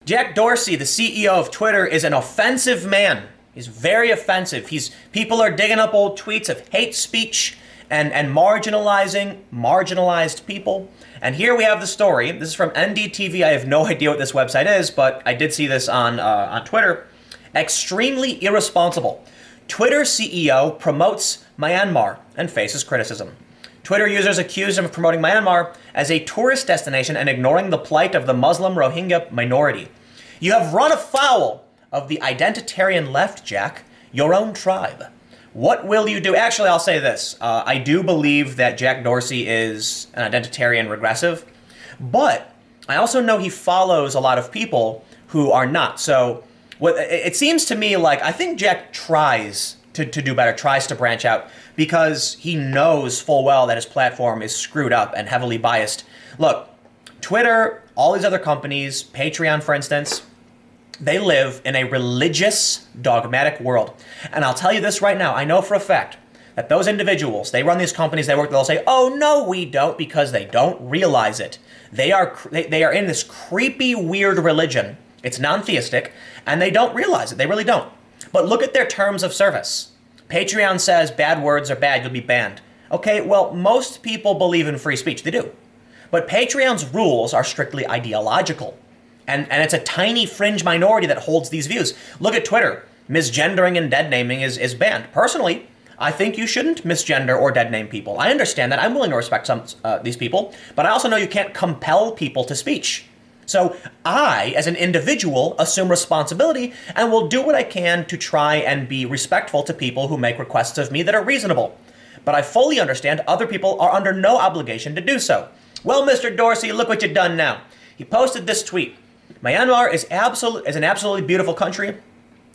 Jack Dorsey, the CEO of Twitter, is an offensive man. He's very offensive. People are digging up old tweets of hate speech and marginalizing marginalized people. And here we have the story. This is from NDTV. I have no idea what this website is, but I did see this on Twitter. Extremely irresponsible. Twitter CEO promotes Myanmar and faces criticism. Twitter users accused him of promoting Myanmar as a tourist destination and ignoring the plight of the Muslim Rohingya minority. You have run afoul of the identitarian left, Jack, your own tribe. What will you do? Actually, I'll say this. I do believe that Jack Dorsey is an identitarian regressive, but I also know he follows a lot of people who are not. So it seems to me like I think Jack tries to do better, tries to branch out, because he knows full well that his platform is screwed up and heavily biased. Look, Twitter, all these other companies, Patreon, for instance, they live in a religious, dogmatic world. And I'll tell you this right now, I know for a fact that those individuals, they run these companies, they work, they'll say, oh, no, we don't, because they don't realize it. They are in this creepy, weird religion. It's non-theistic, and they don't realize it. They really don't. But look at their terms of service. Patreon says bad words are bad, you'll be banned. Okay, well, most people believe in free speech. They do. But Patreon's rules are strictly ideological. And it's a tiny fringe minority that holds these views. Look at Twitter. Misgendering and dead naming is banned. Personally, I think you shouldn't misgender or dead name people. I understand that. I'm willing to respect these people. But I also know you can't compel people to speech. So I, as an individual, assume responsibility and will do what I can to try and be respectful to people who make requests of me that are reasonable. But I fully understand other people are under no obligation to do so. Well, Mr. Dorsey, look what you've done now. He posted this tweet. Myanmar is an absolutely beautiful country.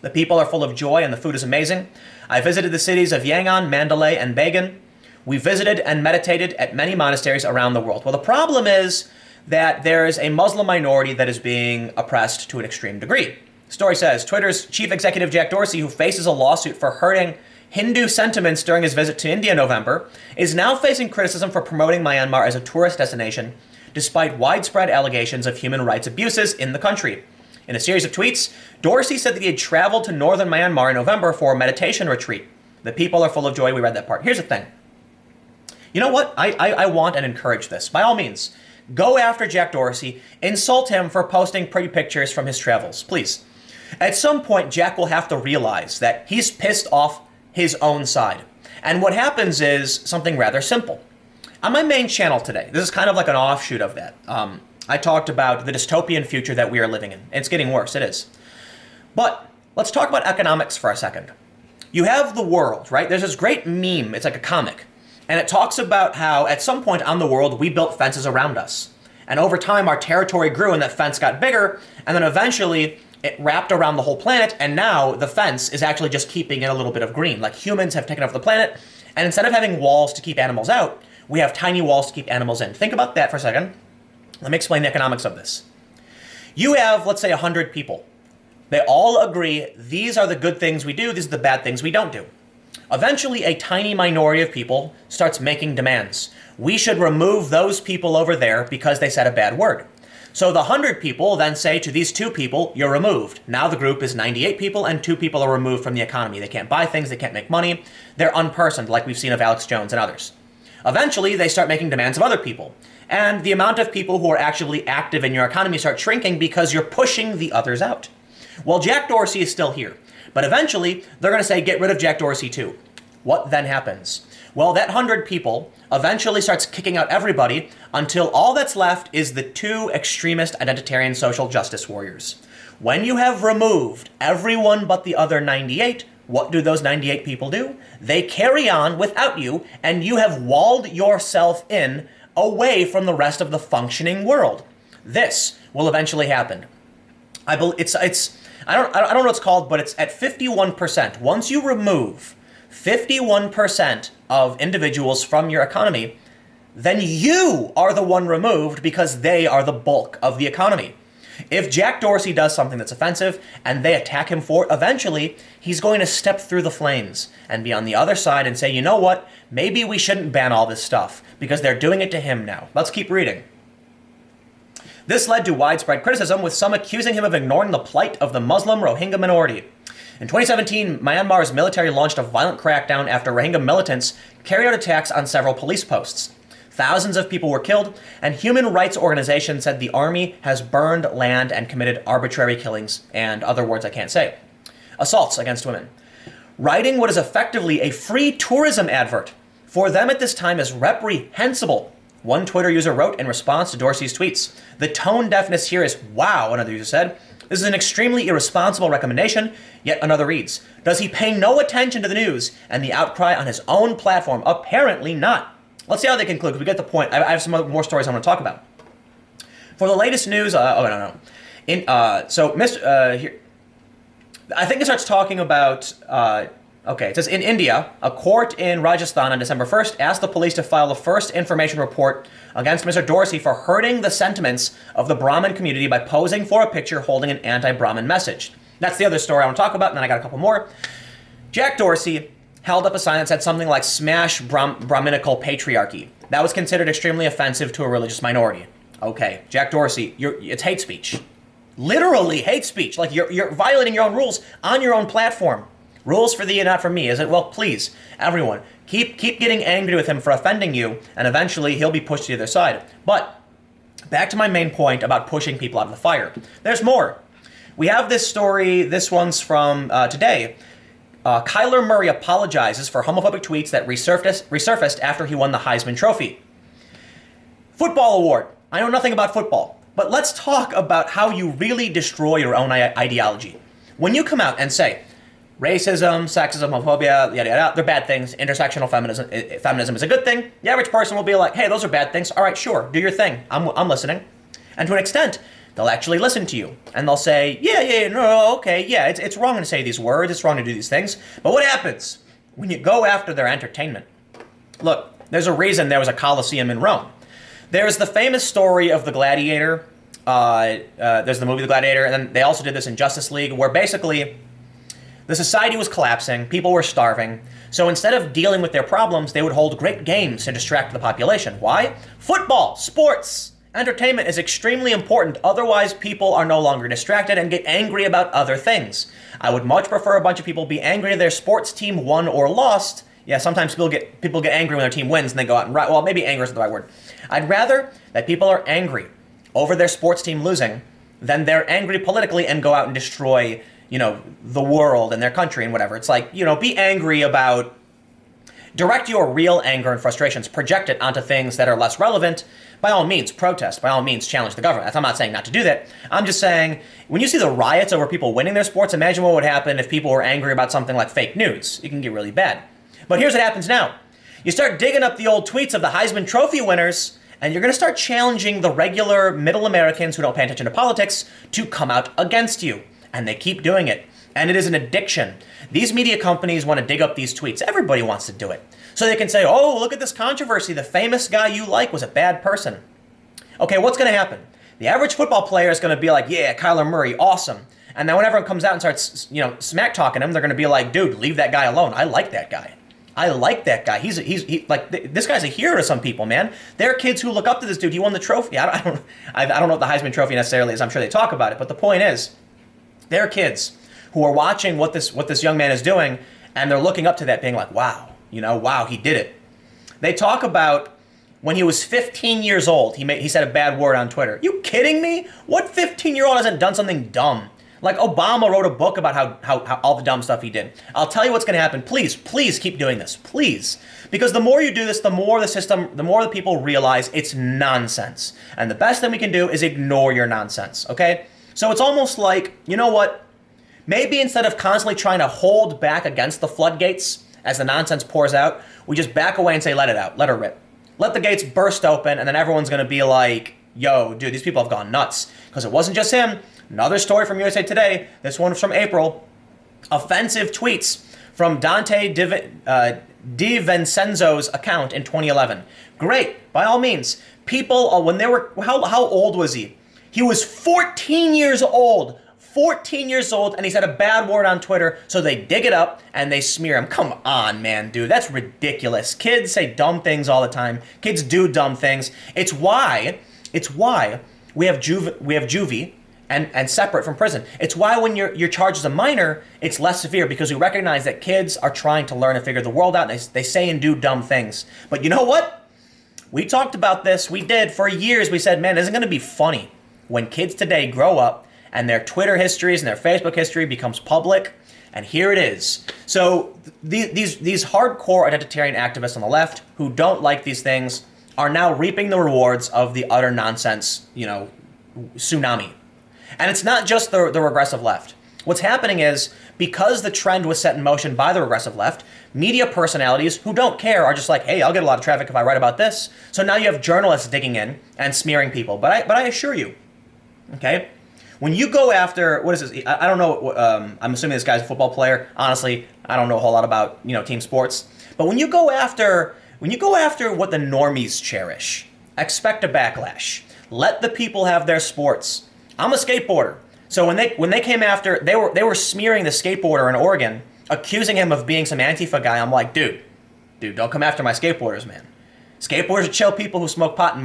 The people are full of joy and the food is amazing. I visited the cities of Yangon, Mandalay, and Bagan. We visited and meditated at many monasteries around the world. Well, the problem is that there is a Muslim minority that is being oppressed to an extreme degree. The story says, Twitter's chief executive Jack Dorsey, who faces a lawsuit for hurting Hindu sentiments during his visit to India in November, is now facing criticism for promoting Myanmar as a tourist destination, despite widespread allegations of human rights abuses in the country. In a series of tweets, Dorsey said that he had traveled to northern Myanmar in November for a meditation retreat. The people are full of joy. We read that part. Here's the thing. You know what? I want and encourage this. By all means, go after Jack Dorsey, insult him for posting pretty pictures from his travels, please. At some point, Jack will have to realize that he's pissed off his own side. And what happens is something rather simple. On my main channel today, this is kind of like an offshoot of that. I talked about the dystopian future that we are living in. It's getting worse, it is. But let's talk about economics for a second. You have the world, right? There's this great meme, it's like a comic. And it talks about how at some point on the world, we built fences around us. And over time, our territory grew and that fence got bigger. And then eventually it wrapped around the whole planet. And now the fence is actually just keeping it a little bit of green. Like humans have taken over the planet. And instead of having walls to keep animals out, we have tiny walls to keep animals in. Think about that for a second. Let me explain the economics of this. You have, let's say, 100 people. They all agree, these are the good things we do, these are the bad things we don't do. Eventually, a tiny minority of people starts making demands. We should remove those people over there because they said a bad word. So the 100 people then say to these 2 people, you're removed. Now the group is 98 people and 2 people are removed from the economy. They can't buy things, they can't make money. They're unpersoned, like we've seen of Alex Jones and others. Eventually, they start making demands of other people. And the amount of people who are actually active in your economy start shrinking because you're pushing the others out. Well, Jack Dorsey is still here. But eventually, they're going to say, get rid of Jack Dorsey too. What then happens? Well, that 100 people eventually starts kicking out everybody until all that's left is the 2 extremist identitarian social justice warriors. When you have removed everyone but the other 98, what do those 98 people do? They carry on without you, and you have walled yourself in away from the rest of the functioning world. This will eventually happen. I don't know what it's called, but it's at 51%. Once you remove 51% of individuals from your economy, then you are the one removed because they are the bulk of the economy. If Jack Dorsey does something that's offensive and they attack him for it, eventually he's going to step through the flames and be on the other side and say, you know what, maybe we shouldn't ban all this stuff because they're doing it to him now. Let's keep reading. This led to widespread criticism, with some accusing him of ignoring the plight of the Muslim Rohingya minority. In 2017, Myanmar's military launched a violent crackdown after Rohingya militants carried out attacks on several police posts. Thousands of people were killed, and human rights organizations said the army has burned land and committed arbitrary killings, and other words I can't say. Assaults against women. Writing what is effectively a free tourism advert for them at this time is reprehensible. One Twitter user wrote in response to Dorsey's tweets, "The tone deafness here is wow," another user said. "This is an extremely irresponsible recommendation." Yet another reads, "Does he pay no attention to the news and the outcry on his own platform? Apparently not." Let's see how they conclude, because we get the point. I have some more stories I want to talk about. For the latest news, here, I think it starts talking about, it says, in India, a court in Rajasthan on December 1st asked the police to file the first information report against Mr. Dorsey for hurting the sentiments of the Brahmin community by posing for a picture holding an anti-Brahmin message. That's the other story I want to talk about, and then I got a couple more. Jack Dorsey held up a sign that said something like "Smash Brahminical Patriarchy." That was considered extremely offensive to a religious minority. Okay, Jack Dorsey, it's hate speech. Literally hate speech. Like, you're violating your own rules on your own platform. Rules for thee and not for me. Is it? Well, please, everyone, keep getting angry with him for offending you, and eventually he'll be pushed to the other side. But back to my main point about pushing people out of the fire. There's more. We have this story. This one's from today. Kyler Murray apologizes for homophobic tweets that resurfaced after he won the Heisman Trophy. Football award. I know nothing about football, but let's talk about how you really destroy your own ideology. When you come out and say, racism, sexism, homophobia, yada yada, they're bad things. Intersectional feminism is a good thing. The average person will be like, hey, those are bad things. All right, sure, do your thing. I'm listening. And to an extent, they'll actually listen to you. And they'll say, it's wrong to say these words. It's wrong to do these things. But what happens when you go after their entertainment? Look, there's a reason there was a Colosseum in Rome. There's the famous story of the Gladiator. There's the movie The Gladiator, and then they also did this in Justice League, where basically the society was collapsing, people were starving, so instead of dealing with their problems, they would hold great games to distract the population. Why? Football, sports, entertainment is extremely important, otherwise people are no longer distracted and get angry about other things. I would much prefer a bunch of people be angry their sports team won or lost. Yeah, sometimes people get angry when their team wins and they go out and riot. Well, maybe anger isn't the right word. I'd rather that people are angry over their sports team losing than they're angry politically and go out and destroy, the world and their country and whatever. It's like, be angry about, direct your real anger and frustrations, project it onto things that are less relevant. By all means, protest. By all means, challenge the government. I'm not saying not to do that. I'm just saying, when you see the riots over people winning their sports, imagine what would happen if people were angry about something like fake news. It can get really bad. But here's what happens now. You start digging up the old tweets of the Heisman Trophy winners, and you're going to start challenging the regular middle Americans who don't pay attention to politics to come out against you. And they keep doing it. And it is an addiction. These media companies want to dig up these tweets. Everybody wants to do it. So they can say, oh, look at this controversy. The famous guy you like was a bad person. Okay, what's going to happen? The average football player is going to be like, yeah, Kyler Murray, awesome. And then when everyone comes out and starts, smack talking him, they're going to be like, dude, leave that guy alone. I like that guy. I like that guy. He's this guy's a hero to some people, man. There are kids who look up to this dude. He won the trophy. I don't know what the Heisman Trophy necessarily is. I'm sure they talk about it, but the point is, there are kids who are watching what this young man is doing, and they're looking up to that, being like, wow, wow, he did it. They talk about when he was 15 years old, he said a bad word on Twitter. You kidding me? What 15-year-old hasn't done something dumb? Like Obama wrote a book about how all the dumb stuff he did. I'll tell you what's going to happen. Please keep doing this. Please. Because the more you do this, the more the people realize it's nonsense. And the best thing we can do is ignore your nonsense, okay? So it's almost like, you know what? Maybe instead of constantly trying to hold back against the floodgates as the nonsense pours out, we just back away and say, let it out. Let her rip. Let the gates burst open, and then everyone's going to be like, yo, dude, these people have gone nuts. Because it wasn't just him. Another story from USA Today, this one from April. Offensive tweets from Dante DiVincenzo's account in 2011. Great, by all means. People, when they were, how old was he? He was 14 years old. 14 years old, and he said a bad word on Twitter, so they dig it up and they smear him. Come on, man, dude, that's ridiculous. Kids say dumb things all the time. Kids do dumb things. It's why we have juvie and separate from prison. It's why when you're charged as a minor, it's less severe, because we recognize that kids are trying to learn and figure the world out, and they say and do dumb things. But you know what? We talked about this. We did for years. We said, man, isn't it going to be funny when kids today grow up and their Twitter histories and their Facebook history becomes public? And here it is. So these hardcore identitarian activists on the left who don't like these things are now reaping the rewards of the utter nonsense, tsunami. And it's not just the regressive left. What's happening is, because the trend was set in motion by the regressive left, media personalities who don't care are just like, hey, I'll get a lot of traffic if I write about this. So now you have journalists digging in and smearing people. But I assure you, okay, when you go after, what is this? I don't know. I'm assuming this guy's a football player. Honestly, I don't know a whole lot about team sports. But when you go after what the normies cherish, expect a backlash. Let the people have their sports. I'm a skateboarder. So when they came after, they were smearing the skateboarder in Oregon, accusing him of being some Antifa guy. I'm like, dude, don't come after my skateboarders, man. Skateboarders are chill people who smoke pot and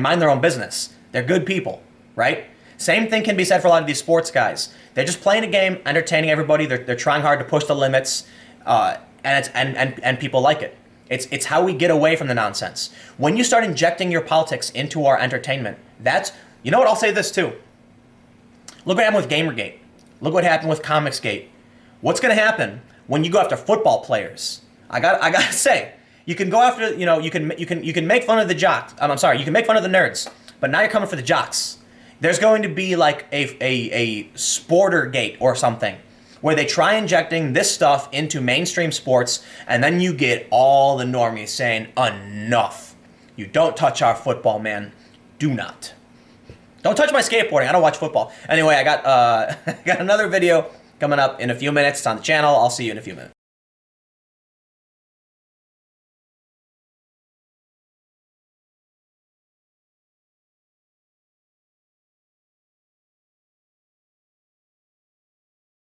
mind their own business. They're good people, right? Same thing can be said for a lot of these sports guys. They're just playing a game, entertaining everybody. They're trying hard to push the limits, and people like it. It's how we get away from the nonsense. When you start injecting your politics into our entertainment, you know what? I'll say this too. Look what happened with Gamergate. Look what happened with Comicsgate. What's going to happen when you go after football players? I gotta say, you can go after, you can make fun of the jocks. I'm sorry, you can make fun of the nerds, but now you're coming for the jocks. There's going to be like a Sportergate or something, where they try injecting this stuff into mainstream sports, and then you get all the normies saying, enough. You don't touch our football, man. Do not. Don't touch my skateboarding. I don't watch football. Anyway, I got another video coming up in a few minutes. It's on the channel. I'll see you in a few minutes.